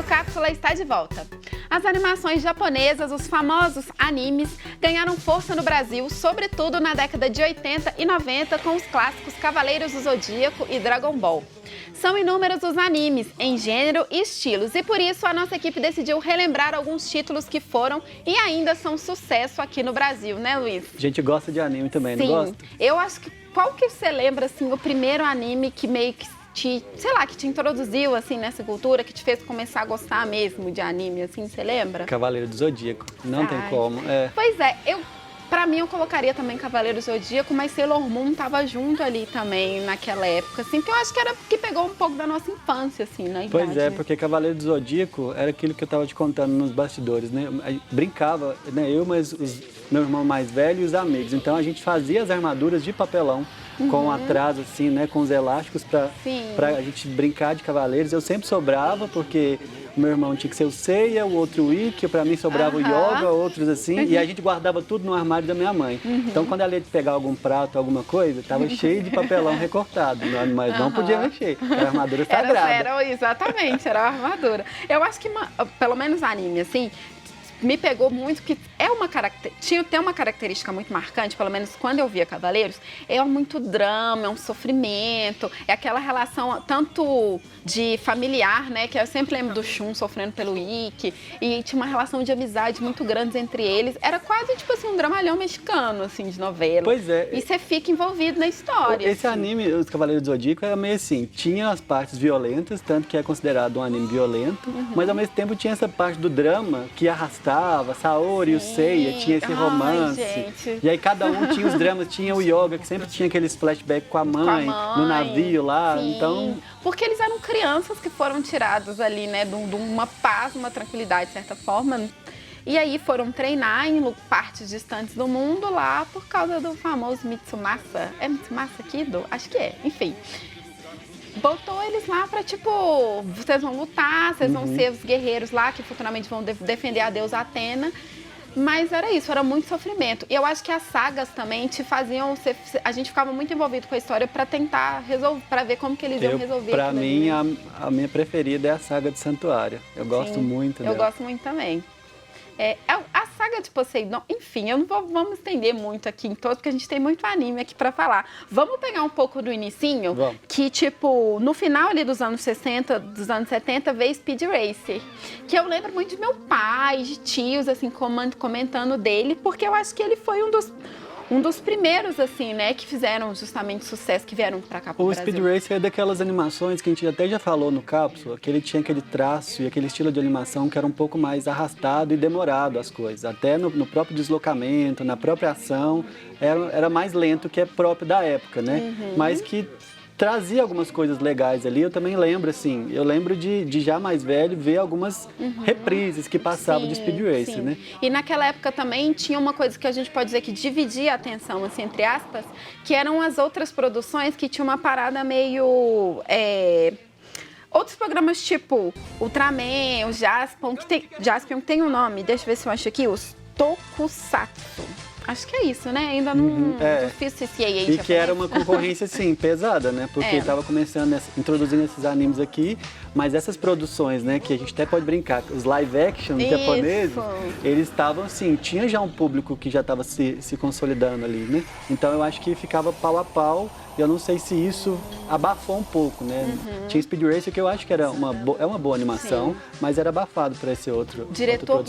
O Cápsula está de volta. As animações japonesas, os famosos animes, ganharam força no Brasil, sobretudo na década de 80 e 90, com os clássicos Cavaleiros do Zodíaco e Dragon Ball. São inúmeros os animes, em gênero e estilos, e por isso a nossa equipe decidiu relembrar alguns títulos que foram e ainda são sucesso aqui no Brasil, né, Luiz? A gente gosta de anime também, Sim, não gosta? Eu acho que qual que você lembra, assim, o primeiro anime que meio que que te introduziu, assim, nessa cultura, que te fez começar a gostar mesmo de anime, assim, você lembra? Cavaleiro do Zodíaco, não tem como. Pois é, pra mim eu colocaria também Cavaleiro do Zodíaco, mas Sailor Moon tava junto ali também naquela época, assim, que eu acho que era que pegou um pouco da nossa infância, assim, na idade. Pois é, porque Cavaleiro do Zodíaco era aquilo que eu tava te contando nos bastidores, né? Brincava, né? Eu, mas meu irmão mais velho e os amigos. Então a gente fazia as armaduras de papelão, com atrás, assim, né? Com os elásticos pra a gente brincar de cavaleiros. Eu sempre sobrava, porque o meu irmão tinha que ser o Seiya, o outro o Ikki, pra mim sobrava o Yoga, outros assim. E a gente guardava tudo no armário da minha mãe. Então quando ela ia pegar algum prato, alguma coisa, tava cheio de papelão recortado. Mas não podia mexer, era armadura sagrada. Exatamente, era a armadura. Eu acho que, pelo menos anime, assim, me pegou muito, que tem uma característica muito marcante, pelo menos quando eu via Cavaleiros, é muito drama, é um sofrimento, é aquela relação tanto de familiar, né, que eu sempre lembro do Shun sofrendo pelo Ikki, e tinha uma relação de amizade muito grande entre eles, era quase tipo assim um dramalhão mexicano, assim, de novela. Pois é. E você fica envolvido na história. Esse assim. anime, Os Cavaleiros do Zodíaco, era meio assim, tinha as partes violentas, tanto que é considerado um anime violento, mas ao mesmo tempo tinha essa parte do drama que arrastava, Saori e o Seiya, tinha esse romance. Gente. E aí cada um tinha os dramas, tinha o Yoga, que sempre tinha aqueles flashbacks com a mãe, no navio lá, sim. então... Porque eles eram crianças que foram tirados ali, né, de uma paz, uma tranquilidade, de certa forma. E aí foram treinar em partes distantes do mundo lá por causa do famoso Mitsumasa. É Mitsumasa Kido? Acho que é, enfim. Botou eles lá pra, tipo, vocês vão lutar, vocês vão ser os guerreiros lá que futuramente vão defender a deusa Atena. Mas era isso, era muito sofrimento. E eu acho que as sagas também te faziam... A gente ficava muito envolvido com a história pra tentar resolver, pra ver como que eles iam resolver. Pra mim, a minha preferida é a saga de Santuário. Eu gosto muito dela. Eu gosto muito também. A saga de Poseidon, enfim, eu não vamos estender muito aqui em todo, porque a gente tem muito anime aqui pra falar. Vamos pegar um pouco do inicinho, que tipo, no final ali dos anos 60, dos anos 70, veio Speed Racer, que eu lembro muito de meu pai, de tios, assim, comentando dele, porque eu acho que ele foi um dos primeiros, assim, né, que fizeram justamente sucesso, que vieram pra cá pro Brasil. O Speed Racer é daquelas animações que a gente até já falou no Cápsula, que ele tinha aquele traço e aquele estilo de animação que era um pouco mais arrastado e demorado as coisas. Até no próprio deslocamento, na própria ação, era mais lento, que é próprio da época, né? Mas que trazia algumas coisas legais ali. Eu também lembro, assim, de já mais velho ver algumas reprises que passavam de Speed Racer, né? E naquela época também tinha uma coisa que a gente pode dizer que dividia a atenção, assim, entre aspas, que eram as outras produções que tinham uma parada meio... Outros programas tipo Ultraman, o Jaspion, Jaspion tem um nome, deixa eu ver se eu acho aqui, os Tokusatsu. Acho que é isso, né? Ainda não fiz CCA. E que era uma concorrência, assim, pesada, né? Porque estava começando, introduzindo esses animes aqui, mas essas produções, né, que a gente até pode brincar, os live action japoneses, eles estavam, assim, tinha já um público que já estava se consolidando ali, né? Então eu acho que ficava pau a pau. Eu não sei se isso abafou um pouco, né? Tinha Speed Racer, que eu acho que era uma boa animação, mas era abafado para esse outro. Diretor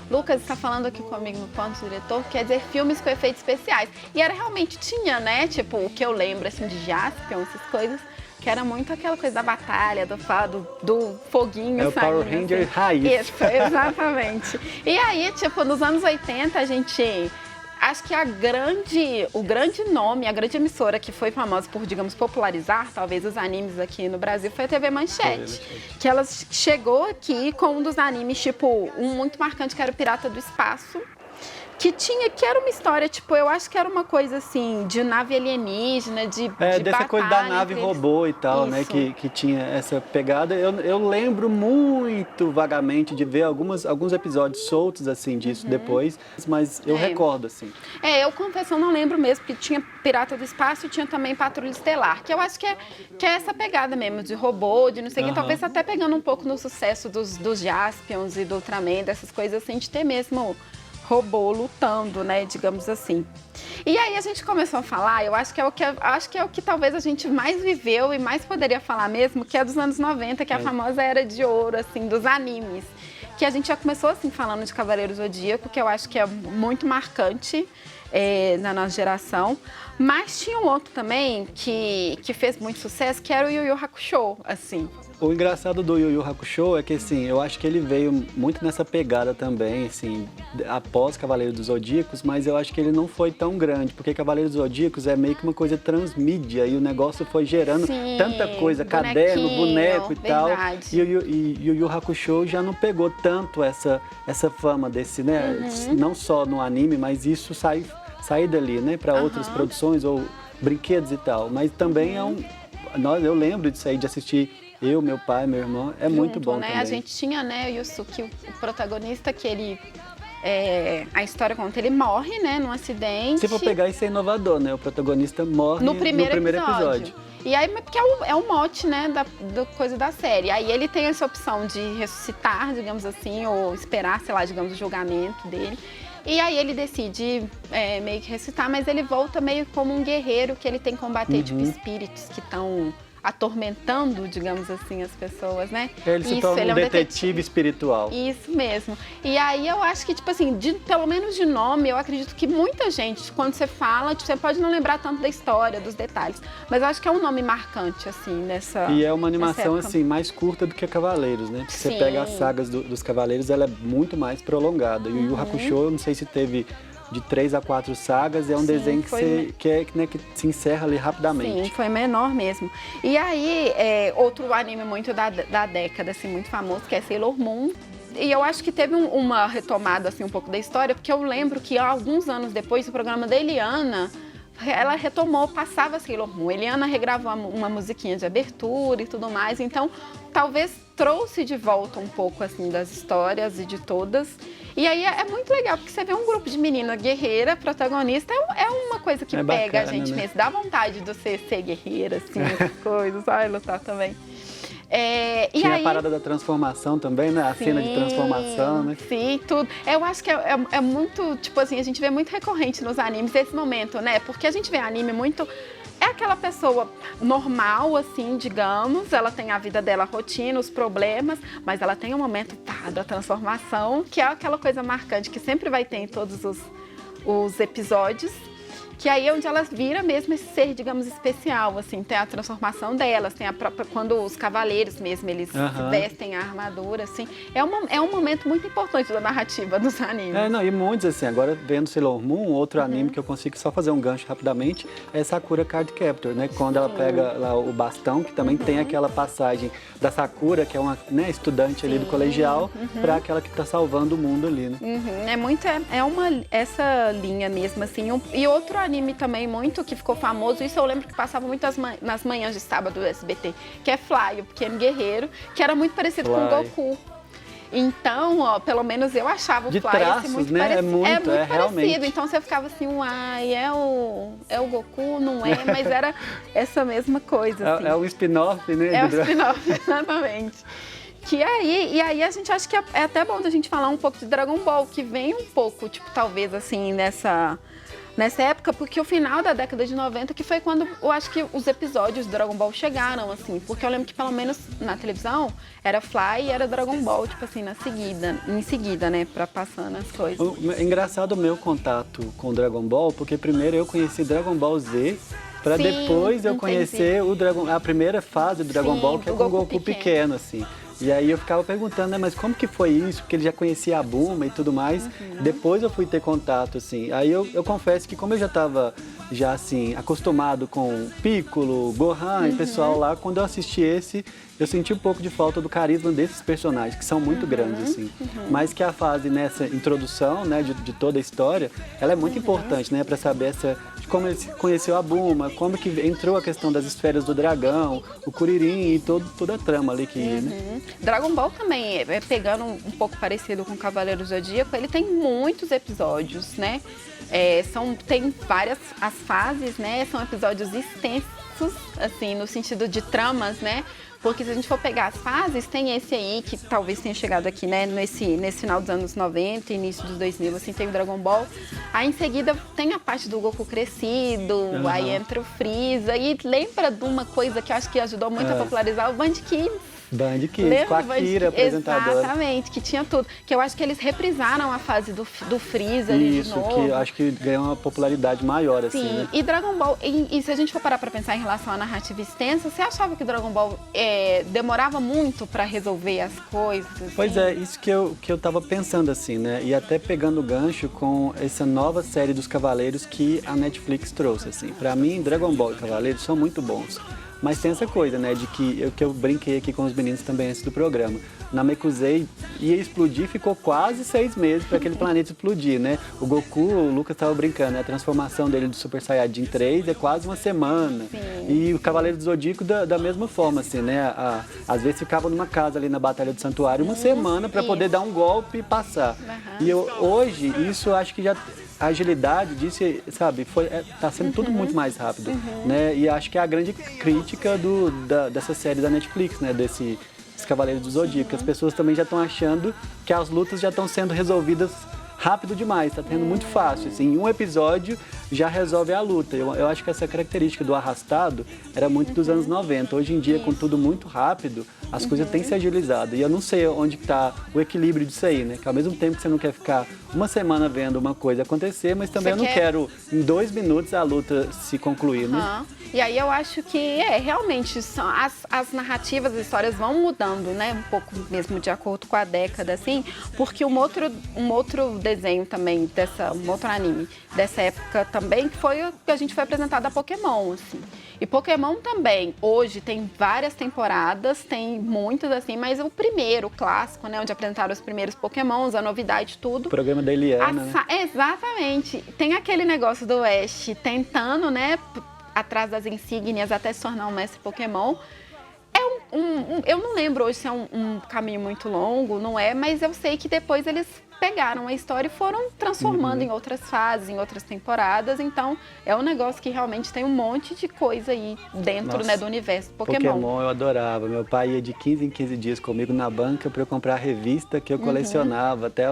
Lucas está falando aqui comigo no ponto, diretor, quer dizer filmes com efeitos especiais. E era realmente, tinha, né? Tipo, o que eu lembro, assim, de Jaspion, essas coisas, que era muito aquela coisa da batalha, do foguinho. É o Power Ranger raiz. Isso, exatamente. E aí, tipo, nos anos 80, a gente... Acho que o grande nome, a grande emissora que foi famosa por, digamos, popularizar, talvez, os animes aqui no Brasil, foi a TV Manchete. Que ela chegou aqui com um dos animes, tipo, um muito marcante, que era o Pirata do Espaço, que era uma história, tipo, eu acho que era uma coisa assim, de nave alienígena, de dessa coisa da nave robô e tal, né? Que tinha essa pegada. Eu lembro muito vagamente de ver alguns episódios soltos, assim, disso depois, mas eu recordo, assim. Eu confesso, eu não lembro mesmo, porque tinha Pirata do Espaço e tinha também Patrulha Estelar, que eu acho que é essa pegada mesmo, de robô, de não sei o que, talvez até pegando um pouco no sucesso dos Jaspions e do Ultraman, dessas coisas assim, de ter mesmo robô lutando, né, digamos assim. E aí a gente começou a falar, eu acho que é o que talvez a gente mais viveu e mais poderia falar mesmo, que é dos anos 90, que é a famosa era de ouro, assim, dos animes. Que a gente já começou, assim, falando de Cavaleiro Zodíaco, que eu acho que é muito marcante na nossa geração. Mas tinha um outro também que fez muito sucesso, que era o Yu Yu Hakusho, assim. O engraçado do Yu Yu Hakusho é que, assim, eu acho que ele veio muito nessa pegada também, assim, após Cavaleiro dos Zodíacos, mas eu acho que ele não foi tão grande, porque Cavaleiro dos Zodíacos é meio que uma coisa transmídia e o negócio foi gerando tanta coisa, caderno, boneco e tal. E o Yu Yu Hakusho já não pegou tanto essa fama desse, né? Não só no anime, mas isso sair dali, né? Para outras produções ou brinquedos e tal. Mas também eu lembro disso aí, de assistir. Eu, meu pai, meu irmão, muito bom, né? Também. A gente tinha, né, o Yusuke, o protagonista, que ele... a história conta, ele morre, né, num acidente. Se for pegar, isso é inovador, né? O protagonista morre no primeiro episódio. E aí, porque é o mote, né, da coisa da série. Aí ele tem essa opção de ressuscitar, digamos assim, ou esperar, sei lá, digamos, o julgamento dele. E aí ele decide meio que ressuscitar, mas ele volta meio como um guerreiro que ele tem que combater, tipo, espíritos que estão atormentando, digamos assim, as pessoas, né? Ele se torna um detetive espiritual. Isso mesmo. E aí eu acho que, tipo assim, pelo menos de nome, eu acredito que muita gente, quando você fala, tipo, você pode não lembrar tanto da história, dos detalhes, mas eu acho que é um nome marcante, assim, nessa... E é uma animação, assim, mais curta do que Cavaleiros, né? Se você pega as sagas dos Cavaleiros, ela é muito mais prolongada. E o Yu Yu Hakusho, eu não sei se teve de 3 a 4 sagas, é um desenho que se encerra ali rapidamente. Sim, foi menor mesmo. E aí, outro anime muito da década, assim, muito famoso, que é Sailor Moon. E eu acho que teve uma retomada, assim, um pouco da história, porque eu lembro que alguns anos depois, o programa da Eliana, ela retomou, passava Sailor Moon. Eliana regravou uma musiquinha de abertura e tudo mais, então talvez trouxe de volta um pouco, assim, das histórias e de todas. E aí é muito legal, porque você vê um grupo de menina guerreira, protagonista, é uma coisa que pega bacana, a gente, né? Mesmo. Dá vontade de você ser guerreira, assim, essas coisas, lutar também. Tinha a parada da transformação também, né? A cena de transformação, né? Sim, tudo. Eu acho que é muito, tipo assim, a gente vê muito recorrente nos animes esse momento, né? Porque a gente vê anime muito... É aquela pessoa normal, assim, digamos, ela tem a vida dela, a rotina, os problemas, mas ela tem um momento da transformação, que é aquela coisa marcante que sempre vai ter em todos os episódios, que aí é onde elas viram mesmo esse ser, digamos, especial, assim, tem a transformação delas, tem a própria, quando os cavaleiros mesmo, eles vestem a armadura, assim, é um momento muito importante da narrativa dos animes. E muitos, assim, agora vendo Sailor Moon, outro anime que eu consigo só fazer um gancho rapidamente, é Sakura Card Captor, né, quando ela pega lá o bastão, que também tem aquela passagem da Sakura, que é uma, né, estudante ali do colegial, para aquela que está salvando o mundo ali, né. Essa linha mesmo, assim, e outro anime também muito que ficou famoso, isso eu lembro que passava muito nas manhãs de sábado do SBT, que é Fly, o Pequeno Guerreiro, que era muito parecido com o Goku. Então, pelo menos eu achava o Fly traços, assim, muito né? parecido. É muito parecido. Realmente. Então você ficava assim, é o Goku, não é? Mas era essa mesma coisa, assim. É um spin-off, né? É um spin-off, exatamente. E aí a gente acha que é até bom da gente falar um pouco de Dragon Ball, que vem um pouco, tipo, talvez assim, nessa época, porque o final da década de 90 que foi quando eu acho que os episódios do Dragon Ball chegaram, assim, porque eu lembro que pelo menos na televisão era Fly e era Dragon Ball, tipo assim, em seguida, né, pra passando as coisas. Engraçado o meu contato com o Dragon Ball, porque primeiro eu conheci Dragon Ball Z, para depois eu conhecer a primeira fase do Dragon Ball, que é com o Goku pequeno, assim. E aí eu ficava perguntando, né, mas como que foi isso? Porque ele já conhecia a Bulma e tudo mais. Depois eu fui ter contato, assim. Aí eu confesso que como eu já estava já assim, acostumado com Piccolo, Gohan e pessoal lá, quando eu assisti esse, eu senti um pouco de falta do carisma desses personagens, que são muito grandes, assim. Mas que a fase nessa introdução, né, de toda a história, ela é muito importante, né, para saber de como ele conheceu a Bulma, como que entrou a questão das esferas do dragão, o Kuririn e toda a trama ali que... Né? Dragon Ball também, pegando um pouco parecido com Cavaleiro Zodíaco, ele tem muitos episódios, né? Tem várias as fases, né? São episódios extensos, assim, no sentido de tramas, né? Porque se a gente for pegar as fases, tem esse aí, que talvez tenha chegado aqui, né, nesse final dos anos 90, início dos 2000, assim, tem o Dragon Ball. Aí, em seguida, tem a parte do Goku crescido, aí entra o Freeza. E lembra de uma coisa que eu acho que ajudou muito a popularizar o Band Kids. Band Kids, com a Kira, apresentadora. Exatamente, que tinha tudo. Que eu acho que eles reprisaram a fase do Freeza ali de novo. Isso, que eu acho que ganhou uma popularidade maior, assim, Sim, né? E Dragon Ball, e se a gente for parar pra pensar em relação à narrativa extensa, você achava que Dragon Ball demorava muito pra resolver as coisas? Assim? Pois é, isso que eu tava pensando, assim, né? E até pegando o gancho com essa nova série dos Cavaleiros que a Netflix trouxe, assim. Pra mim, Dragon Ball e Cavaleiros são muito bons. Mas tem essa coisa, né, de que eu brinquei aqui com os meninos também antes do programa. Namekusei ia explodir, ficou quase 6 meses para aquele planeta explodir, né? O Goku, o Lucas estava brincando, né? A transformação dele do Super Saiyajin 3 é quase uma semana. Sim. E o Cavaleiro do Zodíaco da mesma forma, assim, né? Às vezes ficava numa casa ali na Batalha do Santuário uma semana para poder dar um golpe e passar. E hoje, isso eu acho que já... A agilidade disso, sabe, tá sendo tudo muito mais rápido, né? E acho que é a grande crítica dessa série da Netflix, né? Dos Cavaleiros do Zodíaco. As pessoas também já estão achando que as lutas já estão sendo resolvidas rápido demais, tá tendo muito fácil. Assim, em um episódio já resolve a luta. Eu acho que essa característica do arrastado era muito dos anos 90. Hoje em dia, com tudo muito rápido, as coisas têm se agilizado. E eu não sei onde está o equilíbrio disso aí, né? Que ao mesmo tempo que você não quer ficar uma semana vendo uma coisa acontecer, mas também eu não quero, em 2 minutos, a luta se concluir, né? E aí eu acho que, realmente, as narrativas, as histórias vão mudando, né? Um pouco mesmo de acordo com a década, assim. Porque um outro desenho também, um outro anime dessa época também, que foi o que a gente foi apresentado a Pokémon, assim. E Pokémon também, hoje, tem várias temporadas, tem muitas, assim, mas o primeiro, o clássico, né? Onde apresentaram os primeiros Pokémons, a novidade, tudo. O programa da Eliana, né? Exatamente. Tem aquele negócio do Ash tentando, né? Atrás das insígnias até se tornar um mestre Pokémon. Eu não lembro hoje se é um caminho muito longo, não é? Mas eu sei que depois eles pegaram a história e foram transformando em outras fases, em outras temporadas. Então, é um negócio que realmente tem um monte de coisa aí dentro, né, do universo Pokémon. Pokémon eu adorava. Meu pai ia de 15 em 15 dias comigo na banca para eu comprar a revista que eu colecionava. Até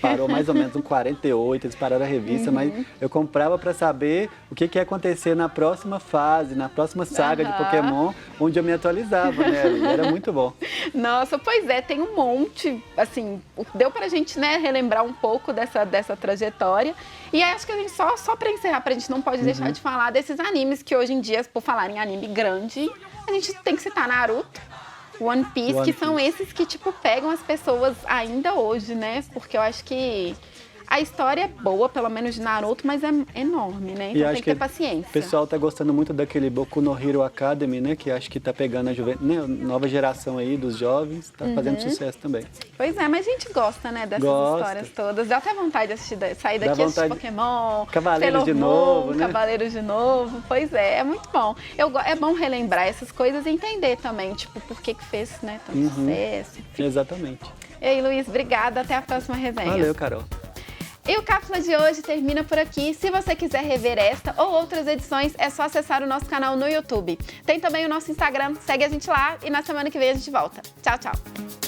parou mais ou menos em 48, eles pararam a revista, mas eu comprava para saber o que ia acontecer na próxima fase, na próxima saga de Pokémon, onde eu me atualizava, né? E era muito bom. Nossa, pois é, tem um monte, assim, deu pra gente, né, relembrar um pouco dessa trajetória. E acho que a gente, só pra encerrar, a gente não pode deixar de falar desses animes que hoje em dia, por falar em anime grande, a gente tem que citar Naruto, One Piece, são esses que, tipo, pegam as pessoas ainda hoje, né? Porque eu acho que a história é boa, pelo menos de Naruto, mas é enorme, né? Então tem que ter paciência. O pessoal tá gostando muito daquele Boku no Hero Academy, né? Que acho que tá pegando a nova geração aí dos jovens, tá fazendo sucesso também. Pois é, mas a gente gosta, né, dessas histórias todas. Dá até vontade de assistir, sair daqui e assistir Pokémon, Cavaleiros de novo, né? Cavaleiros de novo. Pois é muito bom. É bom relembrar essas coisas e entender também, tipo, por que fez, né, tanto sucesso. Enfim. Exatamente. E aí, Luiz, obrigada. Até a próxima resenha. Valeu, Carol. E o Cápsula de hoje termina por aqui. Se você quiser rever esta ou outras edições, é só acessar o nosso canal no YouTube. Tem também o nosso Instagram, segue a gente lá e na semana que vem a gente volta. Tchau, tchau!